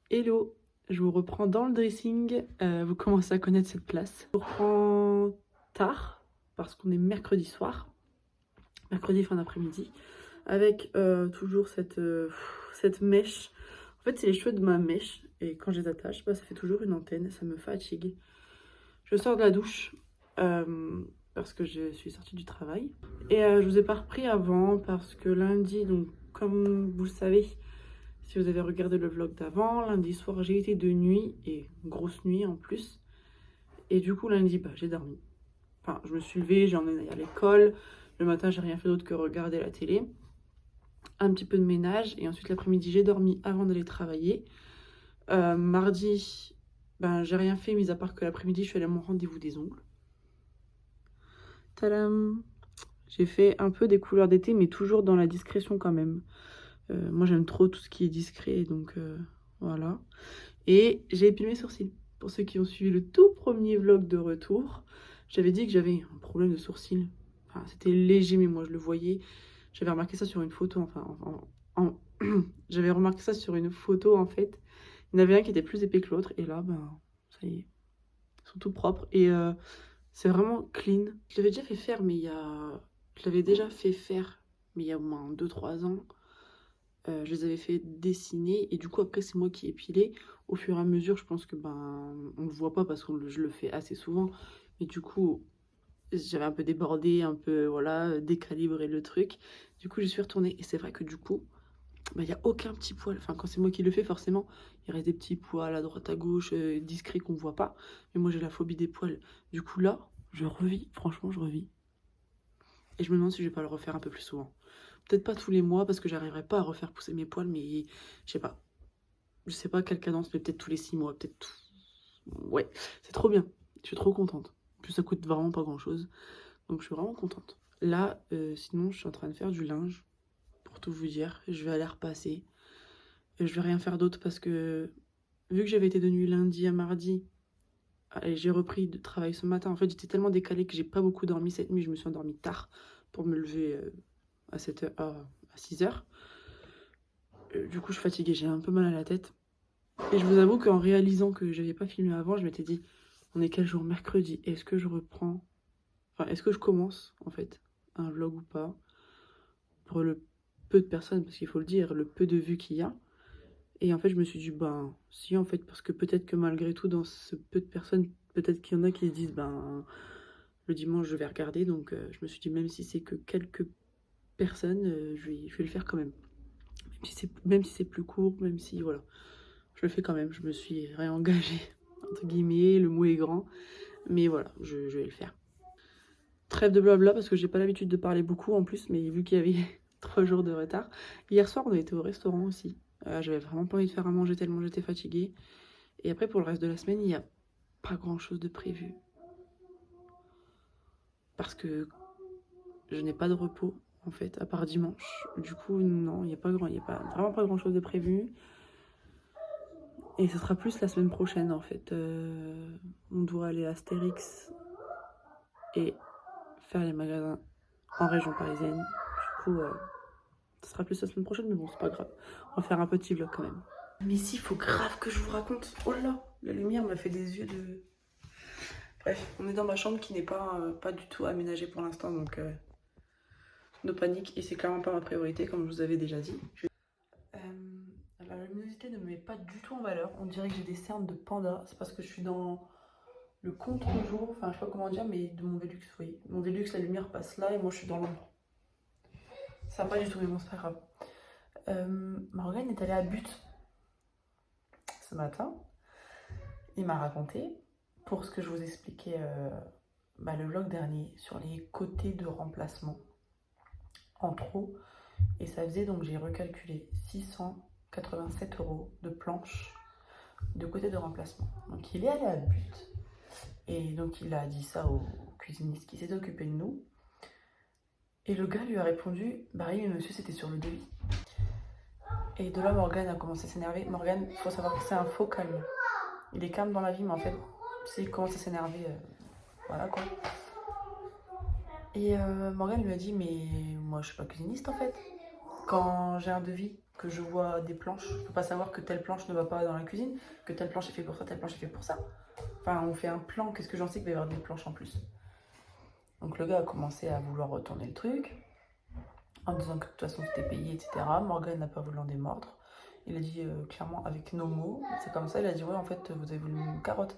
Hello, je vous reprends dans le dressing, vous commencez à connaître cette place. Je vous reprends tard, parce qu'on est mercredi soir, mercredi fin d'après-midi, avec toujours cette mèche. En fait, c'est les cheveux de ma mèche, et quand je les attache, bah, ça fait toujours une antenne, ça me fatigue. Je sors de la douche, parce que je suis sortie du travail. Et je vous ai pas repris avant, parce que lundi, donc comme vous le savez, si vous avez regardé le vlog d'avant, lundi soir j'ai été de nuit, et grosse nuit en plus. Et du coup lundi, bah, j'ai dormi. Enfin, je me suis levée, j'ai emmené à l'école. Le matin, j'ai rien fait d'autre que regarder la télé. Un petit peu de ménage. Et ensuite l'après-midi, j'ai dormi avant d'aller travailler. Mardi, ben, j'ai rien fait, mis à part que l'après-midi, je suis allée à mon rendez-vous des ongles. Tadam! J'ai fait un peu des couleurs d'été, mais toujours dans la discrétion quand même. Moi, j'aime trop tout ce qui est discret, donc voilà. Et j'ai épilé mes sourcils. Pour ceux qui ont suivi le tout premier vlog de retour, j'avais dit que j'avais un problème de sourcils. Enfin, c'était léger, mais moi je le voyais. J'avais remarqué ça sur une photo, j'avais remarqué ça sur une photo en fait. Il y en avait un qui était plus épais que l'autre, et là, ben, ça y est, ils sont tout propres. Et c'est vraiment clean. Je l'avais déjà fait faire, mais il y a... Je l'avais déjà fait faire, mais il y a au moins 2-3 ans. Je les avais fait dessiner, et du coup après c'est moi qui ai épilé. Au fur et à mesure, je pense que ben on le voit pas parce que je le fais assez souvent, mais du coup j'avais un peu débordé, un peu voilà, décalibré le truc. Du coup je suis retournée, et c'est vrai que du coup il n'y a aucun petit poil. Enfin, quand c'est moi qui le fais, forcément il reste des petits poils à droite à gauche, discrets, qu'on voit pas, mais moi j'ai la phobie des poils. Du coup là je revis, franchement je revis, et je me demande si je vais pas le refaire un peu plus souvent. Peut-être pas tous les mois parce que j'arriverai pas à refaire pousser mes poils, mais je sais pas. Je sais pas quelle cadence, mais peut-être tous les 6 mois, peut-être tout. Ouais, c'est trop bien. Je suis trop contente. En plus, ça coûte vraiment pas grand-chose. Donc, je suis vraiment contente. Là, sinon, je suis en train de faire du linge. Pour tout vous dire, je vais aller repasser. Je vais rien faire d'autre parce que, vu que j'avais été de nuit lundi à mardi, et j'ai repris de travail ce matin. En fait, j'étais tellement décalée que j'ai pas beaucoup dormi cette nuit. Je me suis endormie tard pour me lever à 7h, à 6h. Du coup, je suis fatiguée, j'ai un peu mal à la tête. Et je vous avoue qu'en réalisant que j'avais pas filmé avant, je m'étais dit, on est quel jour? Mercredi. Est-ce que je reprends? Enfin, est-ce que je commence, en fait, un vlog ou pas? Pour le peu de personnes, parce qu'il faut le dire, le peu de vues qu'il y a. Et en fait, je me suis dit, ben, si, en fait, parce que peut-être que malgré tout, dans ce peu de personnes, peut-être qu'il y en a qui se disent, ben, le dimanche, je vais regarder. Donc, je me suis dit, même si c'est que quelques personnes, je vais le faire quand même. Même si c'est plus court, même si, voilà. Je le fais quand même, je me suis réengagée, entre guillemets, le mot est grand. Mais voilà, je vais le faire. Trêve de blabla, parce que j'ai pas l'habitude de parler beaucoup en plus, mais vu qu'il y avait 3 jours de retard. Hier soir, on a été au restaurant aussi. J'avais vraiment pas envie de faire à manger tellement j'étais fatiguée. Et après, pour le reste de la semaine, il n'y a pas grand chose de prévu. Parce que je n'ai pas de repos, en fait, à part dimanche. Du coup, non, il n'y a vraiment pas grand chose de prévu. Et ce sera plus la semaine prochaine, en fait. On doit aller à Astérix et faire les magasins en région parisienne. Du coup, ce sera plus la semaine prochaine, mais bon, c'est pas grave. On va faire un petit vlog quand même. Mais si, il faut grave que je vous raconte. Oh là là, la lumière m'a fait des yeux de... Bref, on est dans ma chambre qui n'est pas du tout aménagée pour l'instant, donc no panique. Et c'est clairement pas ma priorité, comme je vous avais déjà dit. La luminosité ne me met pas du tout en valeur. On dirait que j'ai des cernes de panda. C'est parce que je suis dans le contre-jour, enfin je sais pas comment dire, mais de mon Velux, oui. Mon Velux, la lumière passe là et moi je suis dans l'ombre. Ça va pas du tout, mais bon, c'est pas grave. Morgane est allée à But ce matin. Il m'a raconté, pour ce que je vous expliquais le vlog dernier, sur les côtés de remplacement en trop. Et ça faisait, donc j'ai recalculé, 687 € de planche de côté de remplacement. Donc il est allé à But. Et donc il a dit ça au cuisiniste qui s'est occupé de nous. Et le gars lui a répondu, bah oui mais monsieur c'était sur le devis. Et de là Morgane a commencé à s'énerver. Morgane, il faut savoir que c'est un faux calme. Il est calme dans la vie, mais en fait, s'il commence à s'énerver, voilà quoi. Et Morgane lui a dit, mais moi je suis pas cuisiniste en fait. Quand j'ai un devis, que je vois des planches. Je peux pas savoir que telle planche ne va pas dans la cuisine, que telle planche est faite pour ça, telle planche est faite pour ça. Enfin, on fait un plan, qu'est-ce que j'en sais qu'il va y avoir des planches en plus. Donc le gars a commencé à vouloir retourner le truc, en disant que de toute façon c'était payé, etc. Morgane n'a pas voulu en démordre. Il a dit clairement avec nos mots, c'est comme ça, il a dit ouais en fait vous avez voulu une carotte.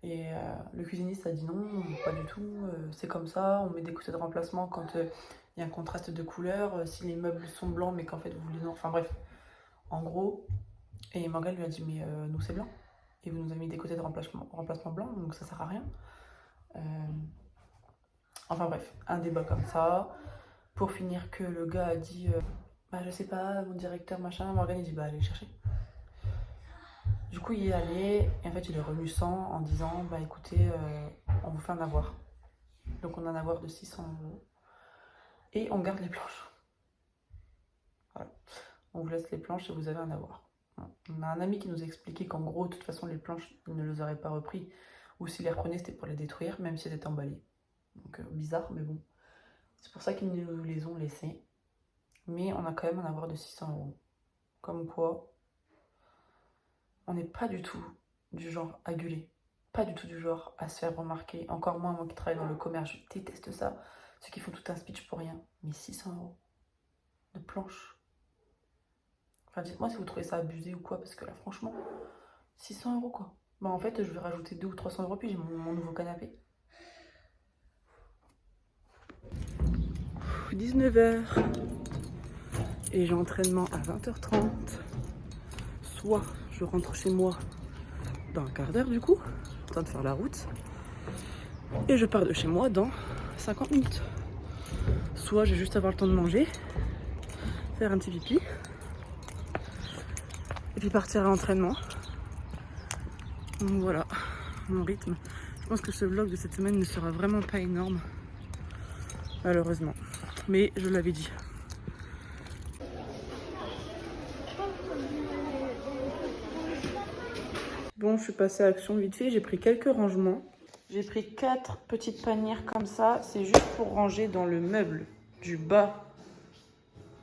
Et le cuisiniste a dit non, pas du tout, c'est comme ça, on met des coussins de remplacement quand il y a un contraste de couleur, si les meubles sont blancs mais qu'en fait vous voulez non, enfin bref, en gros. Et Morgane lui a dit mais nous c'est blanc, et vous nous avez mis des coussins de remplacement blanc, donc ça sert à rien. Enfin bref, un débat comme ça. Pour finir que le gars a dit bah je sais pas, mon directeur machin, Morgane il dit bah allez le chercher. Du coup il est allé, et en fait il est revenu sans en disant bah écoutez, on vous fait un avoir. Donc on a un avoir de 600 €. Et on garde les planches. Voilà. On vous laisse les planches et vous avez un avoir. On a un ami qui nous a expliqué qu'en gros, de toute façon, les planches, il ne les aurait pas repris. Ou s'il les reprenait, c'était pour les détruire, même si elles étaient emballées. Donc bizarre, mais bon. C'est pour ça qu'ils nous les ont laissées. Mais on a quand même un avoir de 600 €. Comme quoi, on n'est pas du tout du genre à gueuler. Pas du tout du genre à se faire remarquer. Encore moins moi qui travaille dans le commerce, je déteste ça. Ceux qui font tout un speech pour rien. Mais 600 € de planches. Enfin, dites-moi si vous trouvez ça abusé ou quoi, parce que là, franchement, 600 € quoi. Bah, en fait, je vais rajouter 200 ou 300 € puis j'ai mon nouveau canapé. 19 h. Et j'ai entraînement à 20 h 30. Soit je rentre chez moi dans un quart d'heure, du coup, en train de faire la route. Et je pars de chez moi dans 50 minutes. Soit je vais juste avoir le temps de manger, faire un petit pipi, et puis partir à l'entraînement. Donc voilà, mon rythme. Je pense que ce vlog de cette semaine ne sera vraiment pas énorme, malheureusement. Mais je l'avais dit. Bon, je suis passée à action vite fait. J'ai pris quelques rangements. J'ai pris 4 petites panières comme ça. C'est juste pour ranger dans le meuble du bas,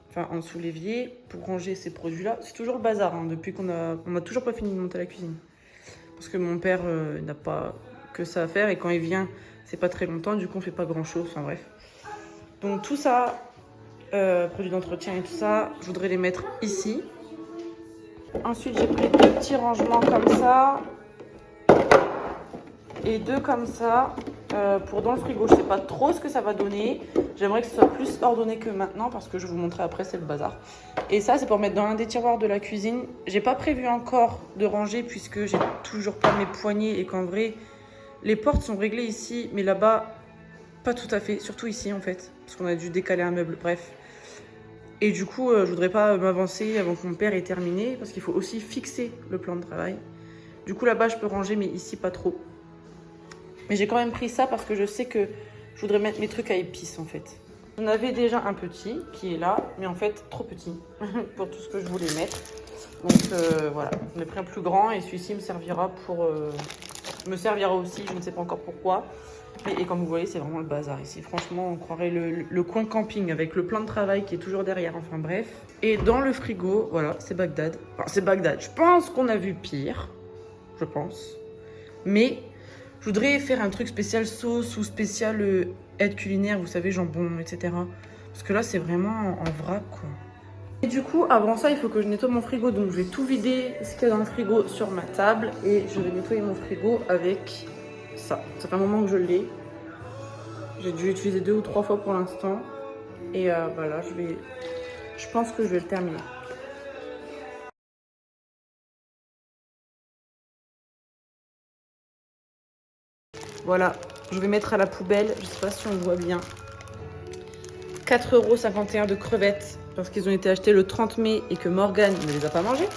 enfin en dessous l'évier, pour ranger ces produits-là. C'est toujours le bazar, hein, depuis qu'on a toujours pas fini de monter la cuisine. Parce que mon père n'a pas que ça à faire et quand il vient, c'est pas très longtemps. Du coup, on fait pas grand-chose. Enfin bref. Donc tout ça, produits d'entretien et tout ça, je voudrais les mettre ici. Ensuite, j'ai pris 2 petits rangements comme ça et 2 comme ça pour dans le frigo. Je sais pas trop ce que ça va donner. J'aimerais que ce soit plus ordonné que maintenant parce que je vais vous montrer après, c'est le bazar. Et ça, c'est pour mettre dans l'un des tiroirs de la cuisine. J'ai pas prévu encore de ranger puisque j'ai toujours pas mes poignées et qu'en vrai, les portes sont réglées ici, mais là-bas, pas tout à fait. Surtout ici en fait, parce qu'on a dû décaler un meuble. Bref. Et du coup, je voudrais pas m'avancer avant que mon père ait terminé, parce qu'il faut aussi fixer le plan de travail. Du coup, là-bas, je peux ranger, mais ici, pas trop. Mais j'ai quand même pris ça parce que je sais que je voudrais mettre mes trucs à épices, en fait. On avait déjà un petit qui est là, mais en fait, trop petit pour tout ce que je voulais mettre. Donc voilà, j'en ai pris un plus grand et celui-ci me servira pour... me servira aussi, je ne sais pas encore pourquoi. Et comme vous voyez, c'est vraiment le bazar ici. Franchement, on croirait le coin camping avec le plan de travail qui est toujours derrière. Enfin bref. Et dans le frigo, voilà, c'est Bagdad. Enfin, c'est Bagdad. Je pense qu'on a vu pire. Je pense. Mais je voudrais faire un truc spécial sauce ou spécial aide culinaire, vous savez, jambon, etc. Parce que là, c'est vraiment en vrac, quoi. Et du coup, avant ça, il faut que je nettoie mon frigo. Donc, je vais tout vider ce qu'il y a dans le frigo sur ma table. Et je vais nettoyer mon frigo avec ça. Ça fait un moment que je l'ai. J'ai dû l'utiliser 2 ou 3 fois pour l'instant. Et voilà, je pense que je vais le terminer. Voilà, je vais mettre à la poubelle. Je sais pas si on voit bien. 4,51 € de crevettes. Parce qu'ils ont été achetés le 30 mai et que Morgane ne les a pas mangés.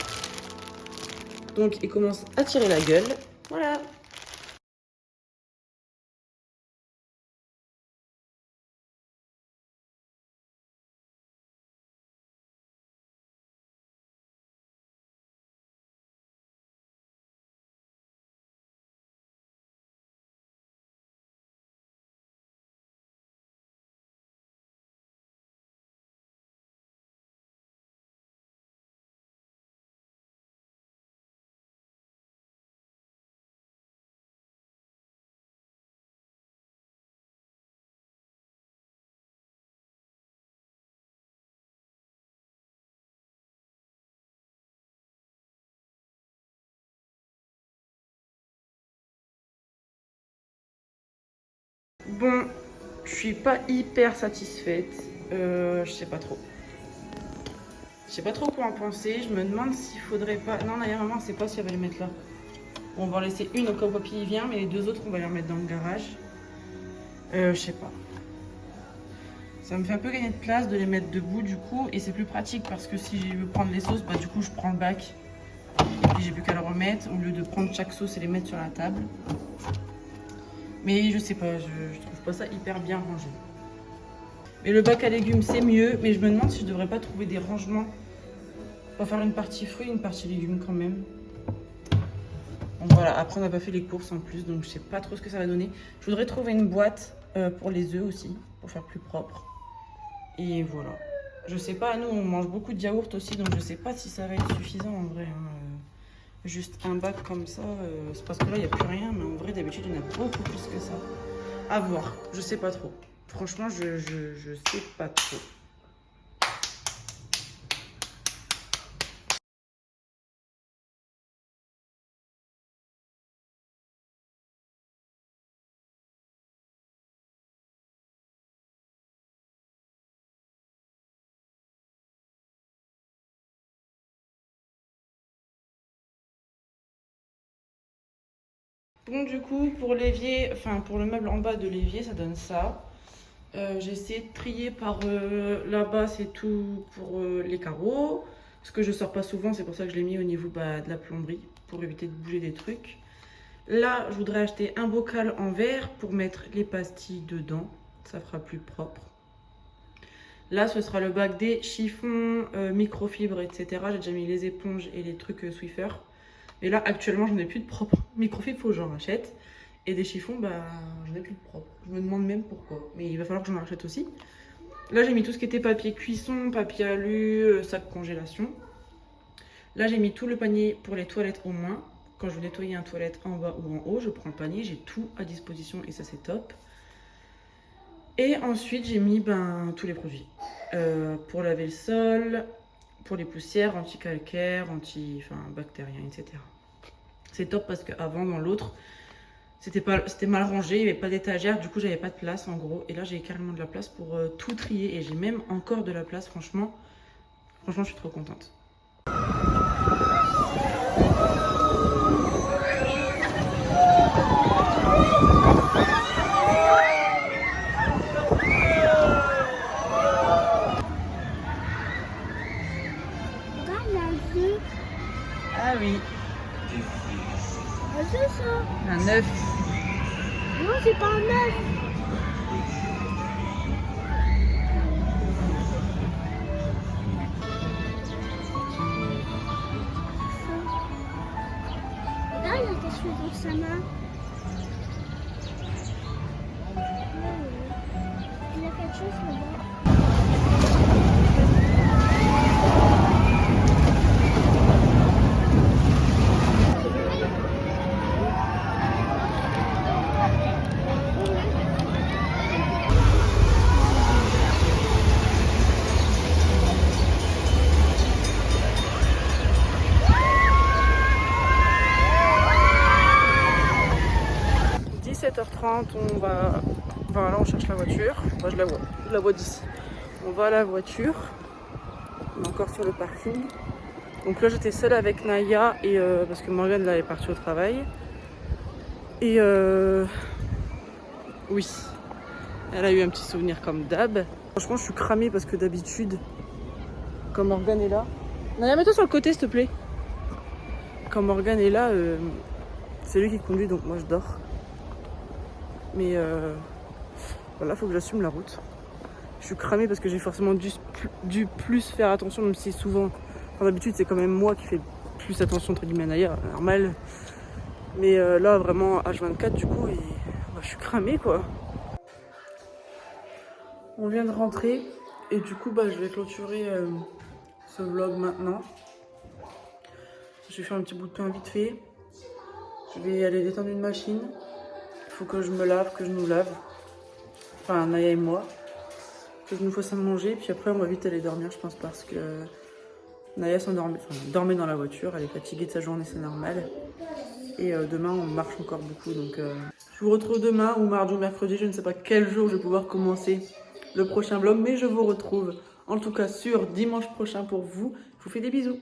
Donc, ils commencent à tirer la gueule. Voilà. Bon, je suis pas hyper satisfaite. Je sais pas trop. Je sais pas trop quoi en penser. Je me demande s'il faudrait pas... Non, d'ailleurs, maman, c'est pas si elle va les mettre là. Bon, on va en laisser une au cas où papy vient, mais les deux autres, on va les remettre dans le garage. Je sais pas. Ça me fait un peu gagner de place de les mettre debout du coup. Et c'est plus pratique parce que si je veux prendre les sauces, bah du coup, je prends le bac. Et puis j'ai plus qu'à le remettre au lieu de prendre chaque sauce et les mettre sur la table. Mais je sais pas, je trouve pas ça hyper bien rangé. Mais le bac à légumes, c'est mieux. Mais je me demande si je devrais pas trouver des rangements. On va faire une partie fruits, une partie légumes quand même. Donc voilà, après on n'a pas fait les courses en plus, donc je sais pas trop ce que ça va donner. Je voudrais trouver une boîte pour les œufs aussi, pour faire plus propre. Et voilà. Je sais pas, nous on mange beaucoup de yaourt aussi, donc je sais pas si ça va être suffisant en vrai. Juste un bac comme ça, c'est parce que là il n'y a plus rien, mais en vrai d'habitude il y en a beaucoup plus que ça. À voir, je sais pas trop. Franchement, je sais pas trop. Donc du coup, pour l'évier, enfin pour le meuble en bas de l'évier, ça donne ça. J'ai essayé de trier par là-bas, c'est tout pour les carreaux. Parce que je sors pas souvent, c'est pour ça que je l'ai mis au niveau de la plomberie, pour éviter de bouger des trucs. Là, je voudrais acheter un bocal en verre pour mettre les pastilles dedans. Ça fera plus propre. Là, ce sera le bac des chiffons, microfibres, etc. J'ai déjà mis les éponges et les trucs Swiffer. Et là, actuellement, j'en ai plus de propre. Microfibre, faut que j'en rachète. Et des chiffons, bah, j'en ai plus de propre. Je me demande même pourquoi. Mais il va falloir que j'en rachète aussi. Là, j'ai mis tout ce qui était papier cuisson, papier alu, sac congélation. Là, j'ai mis tout le panier pour les toilettes au moins. Quand je veux nettoyer un toilette en bas ou en haut, je prends le panier. J'ai tout à disposition et ça, c'est top. Et ensuite, j'ai mis tous les produits. Pour laver le sol, pour les poussières, anti-calcaire, anti-bactérien, etc. C'est top parce qu'avant, dans l'autre, c'était mal rangé, il n'y avait pas d'étagère, du coup, j'avais pas de place en gros. Et là, j'ai carrément de la place pour tout trier et j'ai même encore de la place, franchement. Franchement, je suis trop contente. Ah oui. C'est ça. Un œuf. Non, c'est pas un œuf. Là, il y a quelque chose dans sa main. Il y a quelque chose là-bas. 17h30, on va... Enfin là on cherche la voiture. Moi je la vois d'ici. On va à la voiture. On est encore sur le parking. Donc là j'étais seule avec Naya et parce que Morgane là est partie au travail. Et oui, elle a eu un petit souvenir comme d'hab. Franchement je suis cramée parce que d'habitude, quand Morgane est là... Naya, mets-toi sur le côté s'il te plaît. Quand Morgane est là, c'est lui qui conduit donc moi je dors. Mais voilà, faut que j'assume la route. Je suis cramée parce que j'ai forcément dû plus faire attention, même si souvent, d'habitude, c'est quand même moi qui fais plus attention entre guillemets à Naya, normal. Mais là, vraiment, H24, du coup, je suis cramée, quoi. On vient de rentrer et du coup, je vais clôturer ce vlog maintenant. Je vais faire un petit bout de pain vite fait. Je vais aller détendre une machine. Il faut que je me lave, que je nous lave. Enfin, Naya et moi. Que je nous fasse à manger. Puis après, on va vite aller dormir, je pense, parce que Naya s'endormait, dormait dans la voiture. Elle est fatiguée de sa journée, c'est normal. Et demain, on marche encore beaucoup. Donc, je vous retrouve demain ou mardi ou mercredi. Je ne sais pas quel jour je vais pouvoir commencer le prochain vlog. Mais je vous retrouve en tout cas sur dimanche prochain pour vous. Je vous fais des bisous.